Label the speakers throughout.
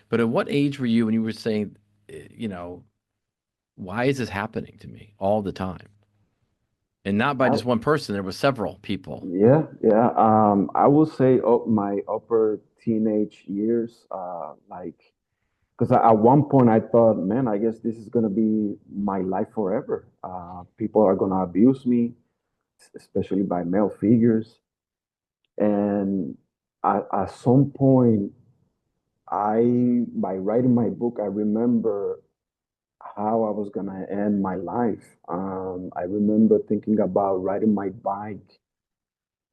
Speaker 1: But at what age were you when you were saying, you know, why is this happening to me all the time? And not by
Speaker 2: I,
Speaker 1: just one person, there were several people.
Speaker 2: yeah, yeah. I will say my upper teenage years, like, because at one point I thought, man, I guess this is gonna be my life forever. People are gonna abuse me, especially by male figures. And at some point, by writing my book, I remember how I was gonna end my life. I remember thinking about riding my bike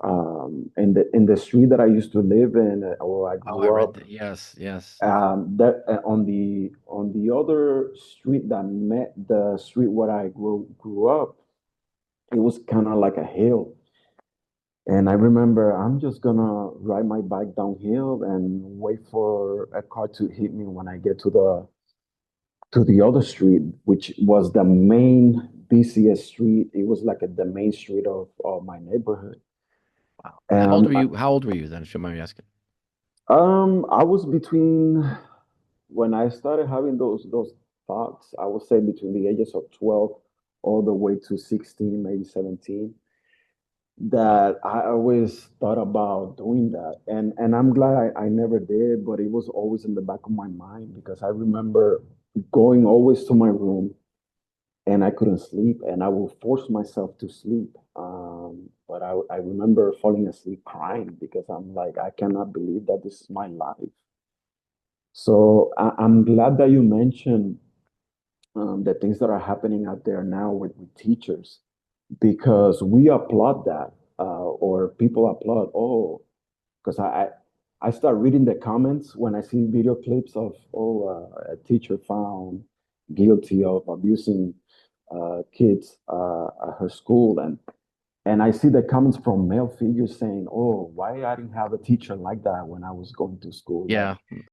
Speaker 2: in the street that I used to live in, or I
Speaker 1: Oh, I
Speaker 2: grew
Speaker 1: read
Speaker 2: up.
Speaker 1: that. Yes, yes.
Speaker 2: That on the other street that met the street where I grew up, it was kind of like a hill. And I remember I'm just gonna ride my bike downhill and wait for a car to hit me when I get to the other street, which was the main busiest street. It was like the main street of my neighborhood.
Speaker 1: Wow. How old
Speaker 2: And
Speaker 1: were you? How old were you then, if you don't mind me asking?
Speaker 2: I was between when I started having those thoughts, I would say between the ages of 12 all the way to 16, maybe 17,
Speaker 1: Wow.
Speaker 2: that I always thought about doing that. And I'm glad I never did, but it was always in the back of my mind because I remember going always to my room and I couldn't sleep, and I would force myself to sleep. But I remember falling asleep crying because I'm like, I cannot believe that this is my life. So I'm glad that you mentioned the things that are happening out there now with teachers, because we applaud that, or people applaud. Oh, because I start reading the comments when I see video clips of a teacher found guilty of abusing kids at her school, and I see the comments from male figures saying, "Oh, why I didn't have a teacher like that when I was going to school." Like,
Speaker 1: Yeah.